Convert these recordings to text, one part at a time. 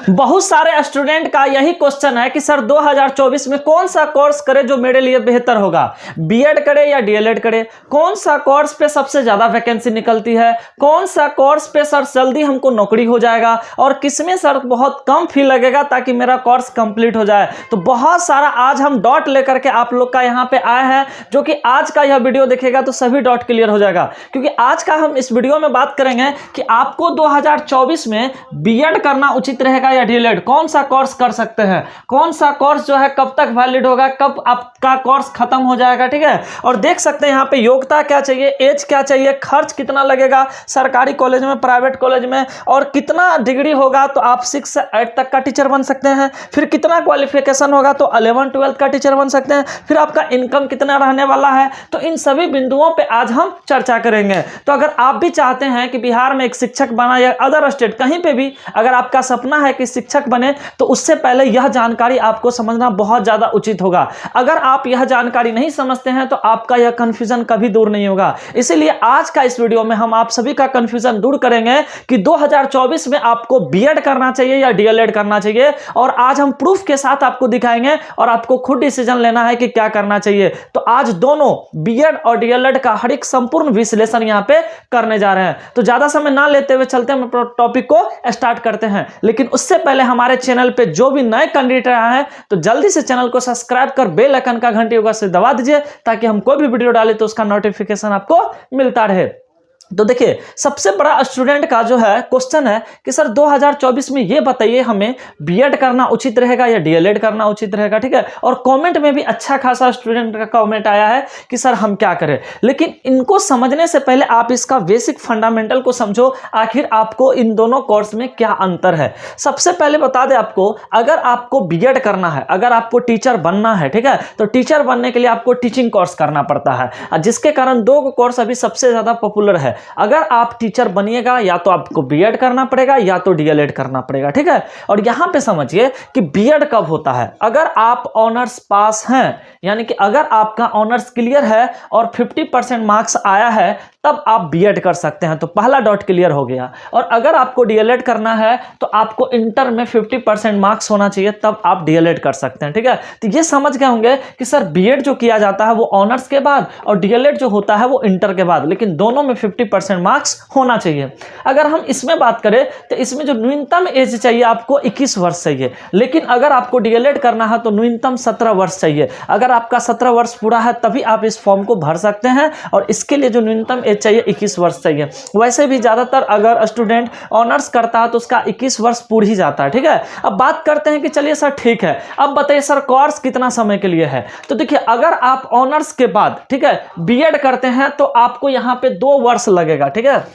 बहुत सारे स्टूडेंट का यही क्वेश्चन है कि सर 2024 में कौन सा कोर्स करें जो मेरे लिए बेहतर होगा, बीएड करें या डीएलएड करें, कौन सा कोर्स पे सबसे ज्यादा वैकेंसी निकलती है, कौन सा कोर्स पे सर जल्दी हमको नौकरी हो जाएगा और किसमें सर बहुत कम फी लगेगा ताकि मेरा कोर्स कंप्लीट हो जाए। तो बहुत सारा आज हम डॉट लेकर के आप लोग का यहाँ पे आए हैं, जो कि आज का यह वीडियो देखेगा तो सभी डॉट क्लियर हो जाएगा। क्योंकि आज का हम इस वीडियो में बात करेंगे कि आपको 2024 में बीएड करना उचित रहेगा या डीएलएड, कौन सा कोर्स कर सकते हैं, कौन सा कोर्स जो है कब तक वैलिड होगा, कब आपका कोर्स खत्म हो जाएगा। ठीक है, और देख सकते हैं यहाँ पे योग्यता क्या चाहिए, एज क्या चाहिए, खर्च कितना लगेगा सरकारी कॉलेज में, प्राइवेट कॉलेज में, और कितना डिग्री होगा तो आप 6 से 8 तक का टीचर बन सकते हैं, फिर कितना क्वालिफिकेशन होगा तो 11 12 का टीचर बन सकते हैं, फिर आपका इनकम कितना रहने वाला है। तो इन सभी बिंदुओं पे आज हम चर्चा करेंगे। तो अगर आप भी चाहते हैं कि बिहार में एक शिक्षक बना या अदर स्टेट कहीं पे भी अगर आपका सपना है कि शिक्षक बने, तो उससे पहले यह जानकारी आपको समझना बहुत ज्यादा उचित होगा। अगर आप यह जानकारी नहीं समझते हैं तो आपका यह कंफ्यूजन कभी दूर नहीं होगा। इसीलिए आज का इस वीडियो में हम आप सभी का कंफ्यूजन दूर करेंगे कि 2024 में आपको बीएड करना चाहिए या डीएलएड करना चाहिए, और आज हम प्रूफ के साथ आपको दिखाएंगे और आपको खुद डिसीजन लेना है कि क्या करना चाहिए। तो आज दोनों बीएड और डीएलएड का हर एक संपूर्ण विश्लेषण यहां पे करने जा रहे हैं। तो ज्यादा समय ना लेते हुए चलते हैं टॉपिक को स्टार्ट करते हैं। लेकिन उससे पहले हमारे चैनल पे जो भी नए कैंडिडेट आए हैं तो जल्दी से चैनल को सब्सक्राइब कर बेल आइकन का घंटी होगा से दबा दीजिए, ताकि हम कोई भी वीडियो डालें तो उसका नोटिफिकेशन आपको मिलता रहे। तो देखिए, सबसे बड़ा स्टूडेंट का जो है क्वेश्चन है कि सर 2024 में ये बताइए हमें बीएड करना उचित रहेगा या डीएलएड करना उचित रहेगा। ठीक है, और कमेंट में भी अच्छा खासा स्टूडेंट का कमेंट आया है कि सर हम क्या करें। लेकिन इनको समझने से पहले आप इसका बेसिक फंडामेंटल को समझो, आखिर आपको इन दोनों कोर्स में क्या अंतर है। सबसे पहले बता दें आपको, अगर आपको बीएड करना है, अगर आपको टीचर बनना है, ठीक है, तो टीचर बनने के लिए आपको टीचिंग कोर्स करना पड़ता है, जिसके कारण दो कोर्स अभी सबसे ज्यादा पॉपुलर है। अगर आप टीचर बनिएगा या तो आपको बीएड करना पड़ेगा या तो डीएलएड करना पड़ेगा। ठीक है, और यहां पे समझिए कि बीएड कब होता है, अगर आप ऑनर्स पास हैं, यानी कि अगर आपका ऑनर्स क्लियर है और 50% मार्क्स आया है तब आप बीएड कर सकते हैं। तो पहला डॉट क्लियर हो गया। और अगर आपको डीएलएड करना है तो आपको इंटर में 50% मार्क्स होना चाहिए, तब आप डीएलएड कर सकते हैं। ठीक है, तो ये समझ गए होंगे कि सर बीएड जो किया जाता है वो ऑनर्स के बाद और डीएलएड जो होता है वो इंटर के बाद, लेकिन दोनों में 50% मार्क्स होना चाहिए। अगर हम इसमें बात करें तो इसमें जो न्यूनतम एज चाहिए आपको 21 वर्ष चाहिए, लेकिन अगर आपको डीएलएड करना है तो न्यूनतम 17 वर्ष चाहिए। अगर आपका 17 वर्ष पूरा है तभी आप इस फॉर्म को भर सकते हैं, और इसके लिए जो न्यूनतम एज चाहिए 21 वर्ष चाहिए। वैसे भी ज्यादातर अगर स्टूडेंट ऑनर्स करता है तो उसका 21 वर्ष पूरा ही जाता है। ठीक है, अब बात करते हैं कि चलिए सर ठीक है, अब बताइए सर कोर्स कितना समय के लिए है। तो देखिए, अगर आप ऑनर्स के बाद, ठीक है, बीएड करते हैं तो आपको यहां पे 2 वर्ष लगेगा। ठीक है,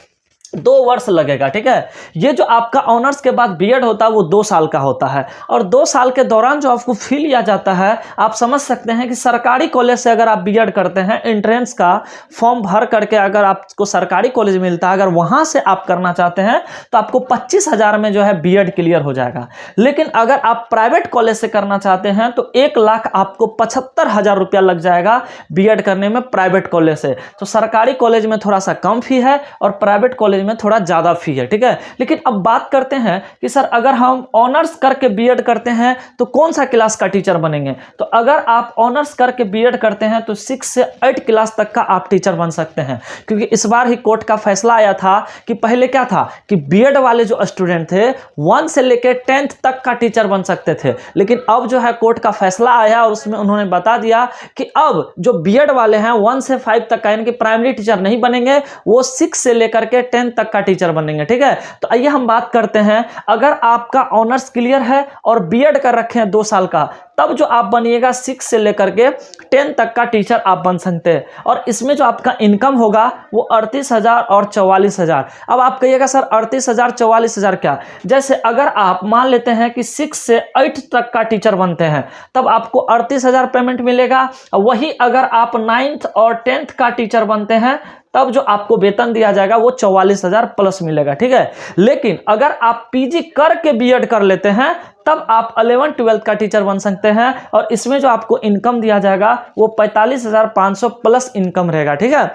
2 वर्ष लगेगा। ठीक है, ये जो आपका ऑनर्स के बाद बीएड होता है वो 2 साल का होता है, और 2 साल के दौरान जो आपको फी लिया जाता है, आप समझ सकते हैं कि सरकारी कॉलेज से अगर आप बीएड करते हैं, एंट्रेंस का फॉर्म भर करके अगर आपको सरकारी कॉलेज मिलता है, अगर वहां से आप करना चाहते हैं तो आपको 25,000 में जो है बीएड क्लियर हो जाएगा। लेकिन अगर आप प्राइवेट कॉलेज से करना चाहते हैं तो 1 लाख आपको 75,000 रुपया लग जाएगा बीएड करने में प्राइवेट कॉलेज से। तो सरकारी कॉलेज में थोड़ा सा कम फी है और प्राइवेट कॉलेज में थोड़ा ज्यादा फी है। ठीक है, लेकिन अब बात करते हैं कि सर अगर हम ऑनर्स करके बीएड करते हैं तो कौन सा क्लास का टीचर बनेंगे। तो अगर आप ऑनर्स करके बीएड करते हैं तो 6 से 8 क्लास तक का आप टीचर बन सकते हैं, क्योंकि इस बार ही कोर्ट का फैसला आया था कि पहले क्या था कि बीएड वाले जो स्टूडेंट थे 1 से लेकर 10th तक का टीचर बन सकते थे, लेकिन अब जो है कोर्ट का फैसला आया और उसमें उन्होंने बता दिया कि अब जो बीएड वाले हैं 1 से 5 तक का, यानी कि प्राइमरी टीचर नहीं बनेंगे, वो 6 से लेकर के 10 तक का टीचर बनेंगे। ठीक है, तो आइए हम बात करते हैं, अगर आपका ऑनर्स क्लियर है और बीएड कर रखे हैं 2 साल का, तब जो आप बनिएगा 6 से लेकर के 10 तक का टीचर आप बन सकते हैं, और इसमें जो आपका इनकम होगा वो 38,000 और 44,000। अब आप कहिएगा सर 38,000 44,000 क्या, जैसे अगर आप मान लेते हैं कि 6 से 8 तक का टीचर बनते हैं तब आपको 38,000 पेमेंट मिलेगा। वही अगर आप 9th और 10th का टीचर बनते हैं तब जो आपको वेतन दिया जाएगा वो 44,000 प्लस मिलेगा। ठीक है, लेकिन अगर आप पीजी करके बीएड कर लेते हैं तब आप 11 12 का टीचर बन सकते हैं, और इसमें जो आपको इनकम दिया जाएगा वो 45,500 प्लस इनकम रहेगा। ठीक है,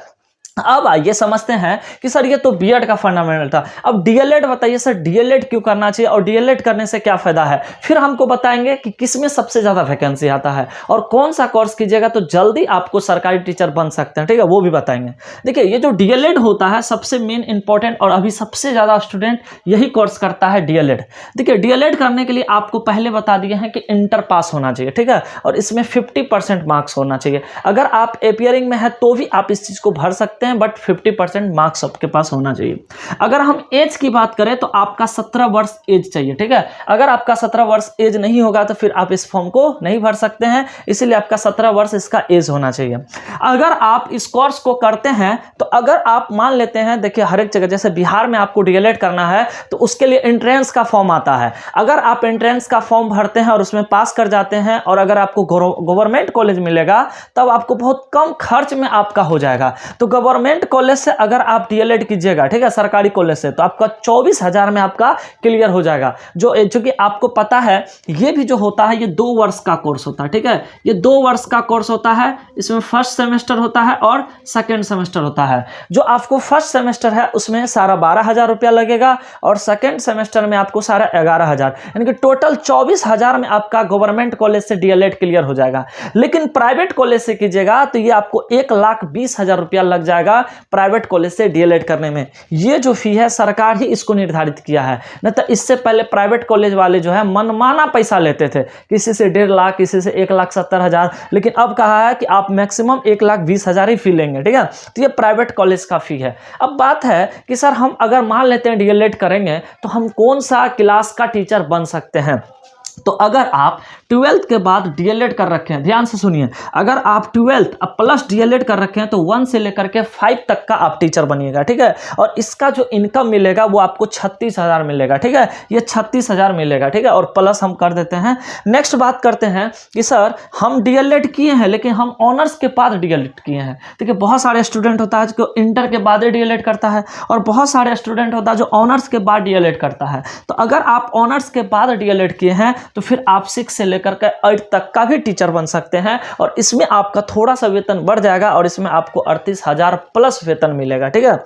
अब आइए समझते हैं कि सर ये तो बीएड का फंडामेंटल था, अब डीएलएड बताइए सर, डीएलएड क्यों करना चाहिए और डीएलएड करने से क्या फायदा है। फिर हमको बताएंगे कि किसमें सबसे ज्यादा वैकेंसी आता है और कौन सा कोर्स कीजिएगा तो जल्दी आपको सरकारी टीचर बन सकते हैं, ठीक है, वो भी बताएंगे। देखिए ये जो डीएलएड होता है सबसे मेन इंपॉर्टेंट और अभी सबसे ज्यादा स्टूडेंट यही कोर्स करता है डीएलएड। देखिए डीएलएड करने के लिए आपको पहले बता दिए हैं कि इंटर पास होना चाहिए, ठीक है, और इसमें 50% मार्क्स होना चाहिए। अगर आप एपियरिंग में है तो भी आप इस चीज को भर सकते हैं, बट 50% मार्क्स आपके पास होना चाहिए। अगर हम एज की बात करें तो आपका 17 वर्ष एज चाहिए, ठीक है, अगर आपका 17 वर्ष एज नहीं होगा तो फिर आप इस फॉर्म को नहीं भर सकते हैं, इसीलिए आपका 17 वर्ष इसका एज होना चाहिए। अगर आप इस कोर्स को करते हैं तो अगर आप मान लेते हैं, देखिए हर एक जगह जैसे बिहार में आपको डीएलएड करना है तो उसके लिए एंट्रेंस का फॉर्म आता है। अगर आप एंट्रेंस का फॉर्म भरते हैं और उसमें पास कर जाते हैं और अगर आपको गवर्नमेंट कॉलेज मिलेगा तब आपको बहुत कम खर्च में आपका हो जाएगा। तो गवर्नमेंट कॉलेज से अगर आप डीएलएड कीजिएगा, ठीक है, सरकारी कॉलेज से, तो आपका 24,000 में आपका क्लियर हो जाएगा। जो कि आपको पता है ये भी जो होता है ये 2 वर्ष का कोर्स होता है, ठीक है, ये 2 वर्ष का कोर्स होता है। इसमें फर्स्ट सेमेस्टर होता है और सेकेंड सेमेस्टर होता है। जो आपको फर्स्ट सेमेस्टर है उसमें सारा 12,000 रुपया लगेगा और सेकेंड सेमेस्टर में आपको सारा 11,000, यानी कि टोटल 24,000 में आपका गवर्नमेंट कॉलेज से डीएलएड क्लियर हो जाएगा। लेकिन प्राइवेट कॉलेज से कीजिएगा तो ये आपको 1,20,000 रुपया लग जाएगा प्राइवेट कॉलेज से डीएलएड करने में। ये जो फी है सरकार ही इसको निर्धारित किया है, नहीं तो इससे पहले प्राइवेट कॉलेज वाले जो है मनमाना पैसा लेते थे, किसी से 1.5 लाख, किसी से 1,70,000, लेकिन अब कहा है कि आप मैक्सिमम 1,20,000 ही फी लेंगे, ठीक है, तो ये प्राइवेट कॉलेज का फी है। अब बात है कि सर हम अगर मान लेते हैं डीएलएड करेंगे तो हम कौन सा क्लास का टीचर बन सकते हैं। तो अगर आप 12th के बाद डीएलएड कर रखे हैं, ध्यान से सुनिए, अगर आप 12th अब प्लस डीएलएड कर रखे हैं तो 1 से लेकर के 5 तक का आप टीचर बनिएगा, ठीक है, और इसका जो इनकम मिलेगा वो आपको 36,000 मिलेगा, ठीक है, ये 36,000 मिलेगा, ठीक है, और प्लस हम कर देते हैं। नेक्स्ट बात करते हैं कि सर हम डीएलएड किए हैं लेकिन हम ऑनर्स के बाद डीएलएड किए हैं। देखिए बहुत सारे स्टूडेंट होता है जो इंटर के बाद डीएलएड करता है और बहुत सारे स्टूडेंट होता है जो ऑनर्स के बाद डीएलएड करता है। तो अगर आप ऑनर्स के बाद डीएलएड किए हैं तो फिर आप 6 से लेकर के 8 तक का भी टीचर बन सकते हैं और इसमें आपका थोड़ा सा वेतन बढ़ जाएगा और इसमें आपको 38,000 प्लस वेतन मिलेगा, ठीक है।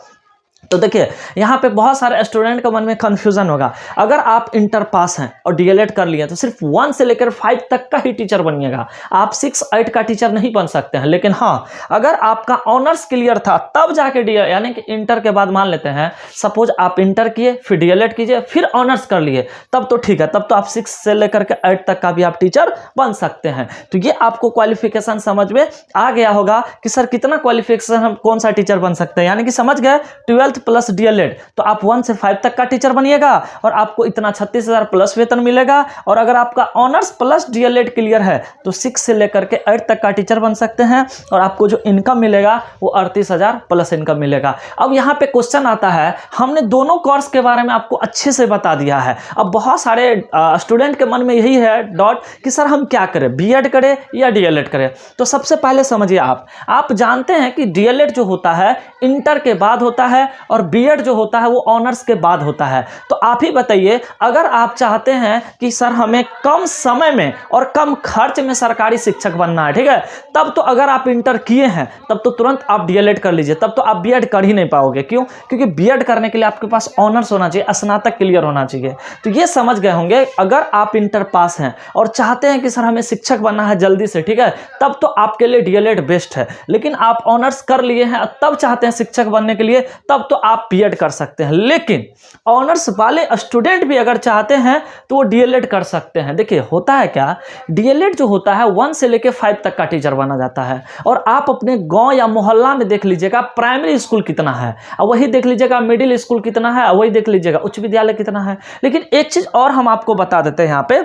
तो देखिए यहाँ पे बहुत सारे स्टूडेंट के मन में कंफ्यूजन होगा, अगर आप इंटर पास हैं और डीएलएड कर लिए तो सिर्फ 1 से लेकर 5 तक का ही टीचर बनिएगा, आप 6-8 का टीचर नहीं बन सकते हैं। लेकिन हाँ, अगर आपका ऑनर्स क्लियर था तब जाके डीएलएड, यानी कि इंटर के बाद मान लेते हैं सपोज आप इंटर किए फिर डीएलएड कीजिए फिर ऑनर्स कर लिए, तब तो ठीक है, तब तो आप 6 से लेकर के 8 तक का भी आप टीचर बन सकते हैं। तो ये आपको क्वालिफिकेशन समझ में आ गया होगा कि सर कितना क्वालिफिकेशन हम कौन सा टीचर बन सकते हैं, यानी कि समझ गए 12th प्लस डीएलएड तो आप 1 से 5 तक का टीचर बनिएगा और आपको इतना 36,000 प्लस वेतन मिलेगा। और अगर आपका ऑनर्स प्लस डीएलएड क्लियर है तो 6 से लेकर के 8 तक का टीचर बन सकते हैं और आपको जो इनकम मिलेगा वो 38,000 प्लस इनकम मिलेगा। अब यहाँ पे क्वेश्चन आता है, हमने दोनों कोर्स के बारे में आपको अच्छे से बता दिया है, अब बहुत सारे स्टूडेंट के मन में यही है डॉट कि सर हम क्या करें, बीएड करें या डीएलएड करें। तो सबसे पहले समझिए, आप जानते हैं कि डीएलएड जो होता है इंटर के बाद होता है और बीएड जो होता है वो ऑनर्स के बाद होता है। तो आप ही बताइए, अगर आप चाहते हैं कि सर हमें कम समय में और कम खर्च में सरकारी शिक्षक बनना है, ठीक है, तब तो अगर आप इंटर किए हैं तब तो तुरंत आप डीएलएड कर लीजिए, तब तो आप बीएड कर ही नहीं पाओगे। क्यों? क्योंकि बीएड करने के लिए आपके पास ऑनर्स होना चाहिए, स्नातक क्लियर होना चाहिए। तो ये समझ गए होंगे, अगर आप इंटर पास हैं और चाहते हैं कि सर हमें शिक्षक बनना है जल्दी से, ठीक है, तब तो आपके लिए डीएलएड बेस्ट है। लेकिन आप ऑनर्स कर लिए हैं तब चाहते हैं शिक्षक बनने के लिए, तब तो आप बीएड कर सकते हैं। लेकिन ऑनर्स वाले स्टूडेंट भी अगर चाहते हैं तो वो डीएलएड कर सकते हैं। देखिए होता है क्या, डीएलएड जो होता है 1 से लेकर 5 तक का टीचर बना जाता है और आप अपने गांव या मोहल्ला में देख लीजिएगा प्राइमरी स्कूल कितना है, और वही देख लीजिएगा मिडिल स्कूल कितना है, और वही देख लीजिएगा उच्च विद्यालय कितना है। लेकिन एक चीज और हम आपको बता देते हैं यहाँ पे,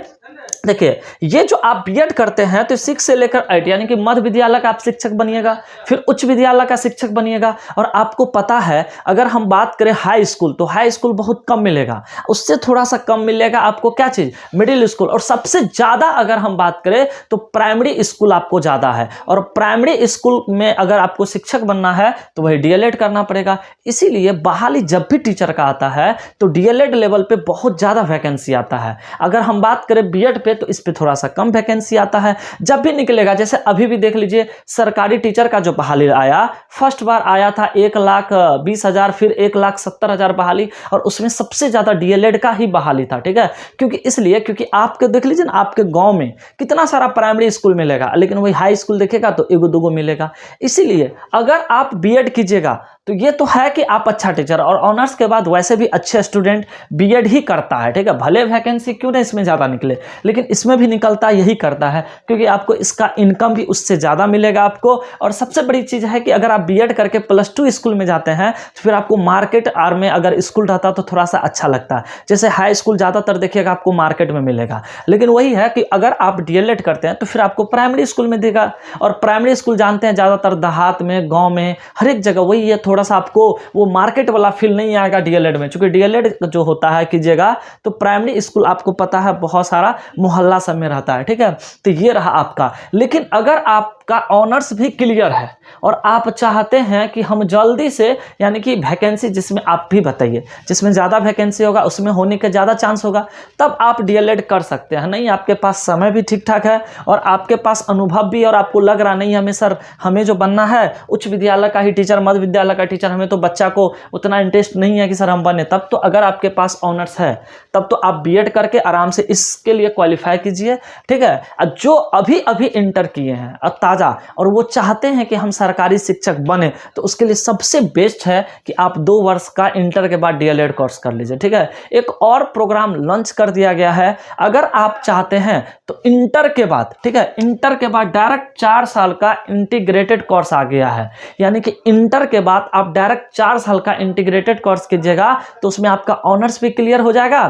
देखिए ये जो आप बीएड करते हैं तो 6 से लेकर 8 यानी कि मध्य विद्यालय का आप शिक्षक बनिएगा, फिर उच्च विद्यालय का शिक्षक बनिएगा। और आपको पता है अगर हम बात करें हाई स्कूल तो हाई स्कूल बहुत कम मिलेगा, उससे थोड़ा सा कम मिलेगा आपको क्या चीज, मिडिल स्कूल। और सबसे ज्यादा अगर हम बात करें तो प्राइमरी स्कूल आपको ज्यादा है, और प्राइमरी स्कूल में अगर आपको शिक्षक बनना है तो वही डीएलएड करना पड़ेगा। इसीलिए बहाली जब भी टीचर का आता है तो डीएलएड लेवल पे बहुत ज्यादा वैकेंसी आता है। अगर हम बात करें बीएड B.Ed पे तो इस पे थोड़ा सा कम वैकेंसी आता है। जब भी निकलेगा, जैसे अभी भी देख लीजिए सरकारी टीचर का जो बहाली आया, फर्स्ट बार आया था 1,20,000, फिर 1,70,000 बहाली, और उसमें सबसे ज़्यादा DLED का ही बहाली था, ठीक है। क्योंकि आपके देख लीजिए ना, आपके गाँव में कितना सारा प्राइमरी स्कूल मिलेगा, लेकिन वही हाई स्कूल देखेगा तो एगो दूगो मिलेगा। इसीलिए अगर आप B.Ed कीजिएगा तो ये तो है कि आप अच्छा टीचर, और ऑनर्स के बाद वैसे भी अच्छे स्टूडेंट B.Ed ही करता है, ठीक है। भले वैकेंसी क्यों ना इसमें ज़्यादा निकले, लेकिन इसमें भी निकलता यही करता है, क्योंकि आपको इसका इनकम भी उससे ज़्यादा मिलेगा आपको। और सबसे बड़ी चीज़ है कि अगर आप B.Ed करके +2 स्कूल में जाते हैं तो फिर आपको मार्केट आर में अगर स्कूल रहता तो थोड़ा सा अच्छा लगता है। जैसे हाई स्कूल ज़्यादातर देखिएगा आपको मार्केट में मिलेगा, लेकिन वही है कि अगर आप DLED करते हैं तो फिर आपको प्राइमरी स्कूल में देगा। और प्राइमरी स्कूल जानते हैं ज़्यादातर देहात में, गाँव में, हर एक जगह वही है, थोड़ा सा आपको वो मार्केट वाला फील नहीं आएगा DLED में। क्योंकि DLED जो होता है कीजिएगा तो प्राइमरी स्कूल आपको पता है बहुत सारा मोहल्ला सब में रहता है, ठीक है। तो ये रहा आपका। लेकिन अगर आपका ऑनर्स भी क्लियर है और आप चाहते हैं कि हम जल्दी से, यानी कि वैकेंसी जिसमें आप भी बताइए, जिसमें ज़्यादा वैकेंसी होगा उसमें होने के ज़्यादा चांस होगा, तब आप DLED कर सकते हैं। नहीं, आपके पास समय भी ठीक ठाक है और आपके पास अनुभव भी, और आपको लग रहा नहीं हमें सर हमें जो बनना है उच्च विद्यालय का ही टीचर, मध्य विद्यालय का टीचर, हमें तो बच्चा को उतना इंटरेस्ट नहीं है कि सर हम बने, तब तो अगर आपके पास ऑनर्स है तब तो आप B.Ed करके आराम से इसके लिए क्वालिफाई कीजिए, ठीक है। जो अभी अभी इंटर किए हैं और ताज़ा, और वो चाहते हैं कि हम सरकारी शिक्षक बने, तो उसके लिए सबसे बेस्ट है कि आप 2 वर्ष का इंटर के बाद DLED कोर्स कर लीजिए, ठीक है। एक और प्रोग्राम लॉन्च कर दिया गया है, अगर आप चाहते हैं तो इंटर के बाद, ठीक है, इंटर के बाद डायरेक्ट 4 साल का इंटीग्रेटेड कोर्स आ गया है। यानी कि इंटर के बाद आप डायरेक्ट 4 साल का इंटीग्रेटेड कोर्स कीजिएगा तो उसमें आपका ऑनर्स भी क्लियर हो जाएगा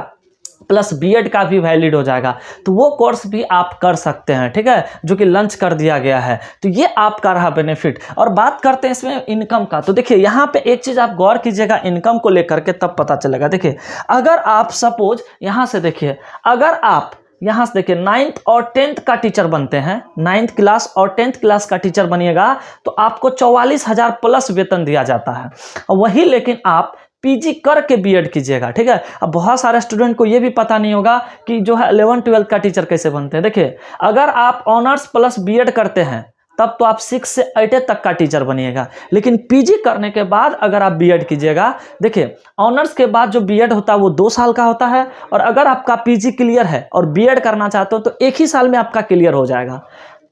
प्लस B.Ed का भी वैलिड हो जाएगा। तो वो कोर्स भी आप कर सकते हैं, ठीक है, जो कि लॉन्च कर दिया गया है। तो ये आपका रहा बेनिफिट। और बात करते हैं इसमें इनकम का, तो देखिए यहाँ पे एक चीज़ आप गौर कीजिएगा इनकम को लेकर के, तब पता चलेगा। देखिए अगर आप सपोज यहाँ से देखिए, अगर आप यहाँ से देखिए 9th और 10th का टीचर बनते हैं, 9th क्लास और 10th क्लास का टीचर बनिएगा तो आपको 44,000 प्लस वेतन दिया जाता है। वही लेकिन आप PG करके B.Ed कीजिएगा, ठीक है। अब बहुत सारे स्टूडेंट को ये भी पता नहीं होगा कि जो है 11th-12th का टीचर कैसे बनते हैं। देखिए अगर आप ऑनर्स प्लस B.Ed करते हैं तब तो आप 6 से 8 तक का टीचर बनिएगा, लेकिन PG करने के बाद अगर आप B.Ed कीजिएगा, देखिए ऑनर्स के बाद जो B.Ed होता है वो 2 साल का होता है, और अगर आपका PG क्लियर है और B.Ed करना चाहते हो तो 1 ही साल में आपका क्लियर हो जाएगा।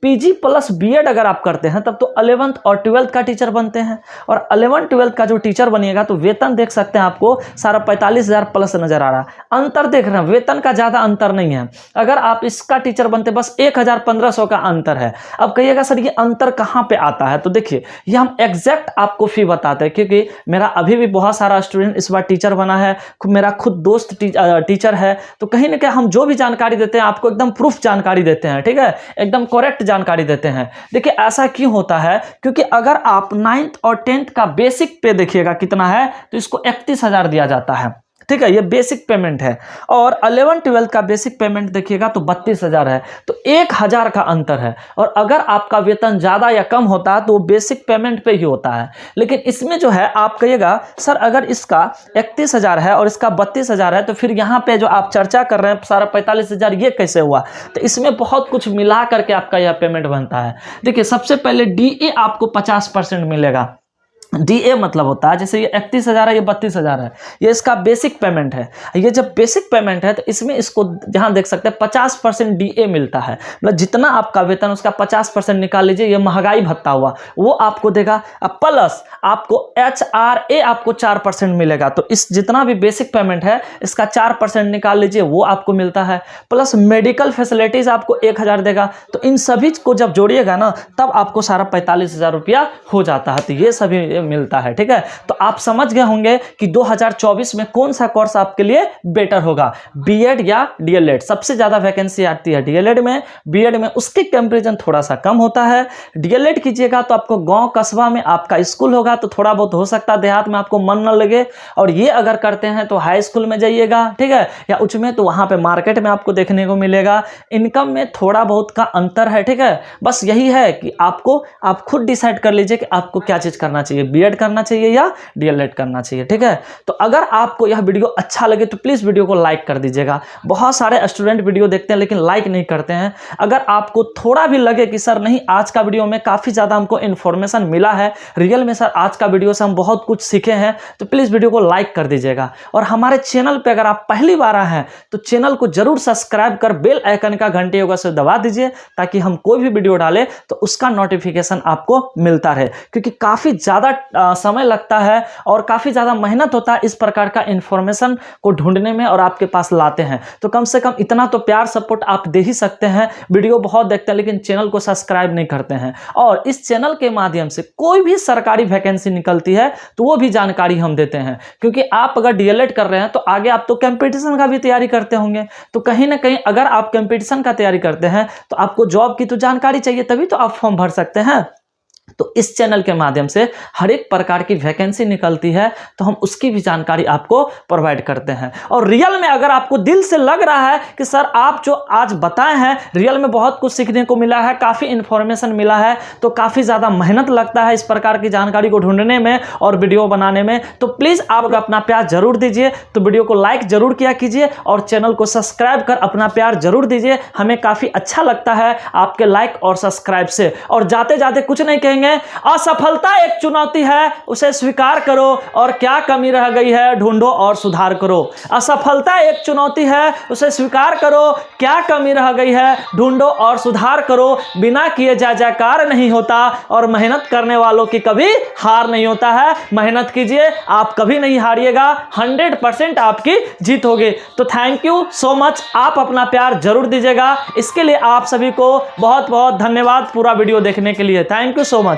PG प्लस B.Ed अगर आप करते हैं तब तो 11th और 12th का टीचर बनते हैं, और 11th-12th का जो टीचर बनिएगा तो वेतन देख सकते हैं आपको सारा 45,000 प्लस नजर आ रहा है। अंतर देख रहे हैं, वेतन का ज़्यादा अंतर नहीं है। अगर आप इसका टीचर बनते बस 1,000-1,500 का अंतर है। अब कहिएगा सर ये अंतर कहाँ पे आता है, तो देखिए ये हम एग्जैक्ट आपको फी बताते हैं, क्योंकि मेरा अभी भी बहुत सारा स्टूडेंट इस बार टीचर बना है, मेरा खुद दोस्त टीचर है, तो कहीं ना कहीं हम जो भी जानकारी देते हैं आपको एकदम प्रूफ जानकारी देते हैं, ठीक है, एकदम करेक्ट जानकारी देते हैं। देखिए ऐसा क्यों होता है, क्योंकि अगर आप 9th और 10th का बेसिक पे देखिएगा कितना है तो इसको 31,000 दिया जाता है, ठीक है, ये बेसिक पेमेंट है। और 11-12 का बेसिक पेमेंट देखिएगा तो 32,000 है, तो 1,000 का अंतर है। और अगर आपका वेतन ज़्यादा या कम होता है तो वो बेसिक पेमेंट पे ही होता है, लेकिन इसमें जो है आप कहिएगा सर अगर इसका 31,000 है और इसका 32,000 है तो फिर यहाँ पे जो आप चर्चा कर रहे हैं सारा 45,000 ये कैसे हुआ, तो इसमें बहुत कुछ मिला करके आपका यह पेमेंट बनता है। देखिए सबसे पहले DA आपको 50% मिलेगा। DA मतलब होता है, जैसे ये 31,000 है, ये 32,000 है, ये इसका बेसिक पेमेंट है। ये जब बेसिक पेमेंट है तो इसमें इसको जहां देख सकते हैं 50% DA मिलता है, मतलब जितना आपका वेतन उसका 50% निकाल लीजिए, ये महंगाई भत्ता हुआ वो आपको देगा। प्लस आपको HRA आपको 4% मिलेगा, तो इस जितना भी बेसिक पेमेंट है इसका 4% निकाल लीजिए, वो आपको मिलता है। प्लस मेडिकल फैसिलिटीज आपको 1,000 देगा। तो इन सभी को जब जोड़िएगा ना तब आपको सारा 45,000 रुपया हो जाता है। तो ये सभी मिलता है, ठीक है। तो आप समझ गए होंगे कि 2024 में कौन सा कोर्स आपके लिए बेटर होगा, B.Ed या DLED। सबसे ज्यादा वैकेंसी आती है DLED में, B.Ed में उसके कंपैरिजन थोड़ा सा कम होता है। DLED कीजिएगा तो आपको गांव कस्बा में आपका स्कूल होगा तो थोड़ा बहुत हो सकता है देहात में आपको मन न लगे, और ये अगर करते हैं तो हाई स्कूल में जाइएगा, ठीक है, या उच्च में, तो वहां पे मार्केट में आपको देखने को मिलेगा। इनकम में थोड़ा बहुत का अंतर है, ठीक है। बस यही है कि आप खुद डिसाइड कर लीजिए कि आपको क्या चीज करना चाहिए, बीएड करना चाहिए या डीएलएड करना चाहिए। ठीक है, तो अगर आपको यह वीडियो अच्छा लगे तो प्लीज़ वीडियो को लाइक कर दीजिएगा। बहुत सारे स्टूडेंट वीडियो देखते हैं लेकिन लाइक नहीं करते हैं। अगर आपको थोड़ा भी लगे कि सर नहीं, आज का वीडियो में काफ़ी ज़्यादा हमको इन्फॉर्मेशन मिला है, रियल में सर आज का वीडियो से हम बहुत कुछ सीखे हैं, तो प्लीज़ वीडियो को लाइक कर दीजिएगा। और हमारे चैनल पर अगर आप पहली बार आए हैं तो चैनल को जरूर सब्सक्राइब कर बेल आइकन का घंटे होगा से दबा दीजिए, ताकि हम कोई भी वीडियो डालें तो उसका नोटिफिकेशन आपको मिलता रहे। क्योंकि काफ़ी ज़्यादा समय लगता है और काफ़ी ज़्यादा मेहनत होता है इस प्रकार का इंफॉर्मेशन को ढूंढने में और आपके पास लाते हैं। तो कम से कम इतना तो प्यार सपोर्ट आप दे ही सकते हैं। वीडियो बहुत देखते हैं लेकिन चैनल को सब्सक्राइब नहीं करते हैं। और इस चैनल के माध्यम से कोई भी सरकारी वैकेंसी निकलती है तो वो भी जानकारी हम देते हैं। क्योंकि आप अगर डीएलएड कर रहे हैं तो आगे आप तो कंपटीशन का भी तैयारी करते होंगे, तो कहीं ना कहीं अगर आप कंपटीशन का तैयारी करते हैं तो आपको जॉब की तो जानकारी चाहिए, तभी तो आप फॉर्म भर सकते हैं। तो इस चैनल के माध्यम से हर एक प्रकार की वैकेंसी निकलती है तो हम उसकी भी जानकारी आपको प्रोवाइड करते हैं। और रियल में अगर आपको दिल से लग रहा है कि सर आप जो आज बताए हैं रियल में बहुत कुछ सीखने को मिला है, काफ़ी इंफॉर्मेशन मिला है, तो काफ़ी ज़्यादा मेहनत लगता है इस प्रकार की जानकारी को ढूंढने में और वीडियो बनाने में, तो प्लीज़ आप अपना प्यार जरूर दीजिए। तो वीडियो को लाइक जरूर किया कीजिए और चैनल को सब्सक्राइब कर अपना प्यार जरूर दीजिए। हमें काफ़ी अच्छा लगता है आपके लाइक और सब्सक्राइब से। और जाते जाते कुछ नहीं कहेंगे, असफलता एक चुनौती है, उसे स्वीकार करो और क्या कमी रह गई है ढूंढो और सुधार करो। असफलता एक चुनौती है, उसे स्वीकार करो, क्या कमी रह गई है ढूंढो और सुधार करो। बिना किए जय जयकार नहीं होता और मेहनत करने वालों की कभी हार नहीं होता है। मेहनत कीजिए, आप कभी नहीं हारिएगा, 100% आपकी जीत होगी। तो थैंक यू सो मच, आप अपना प्यार जरूर दीजिएगा। इसके लिए आप सभी को बहुत बहुत धन्यवाद पूरा वीडियो देखने के लिए। Thank you so much.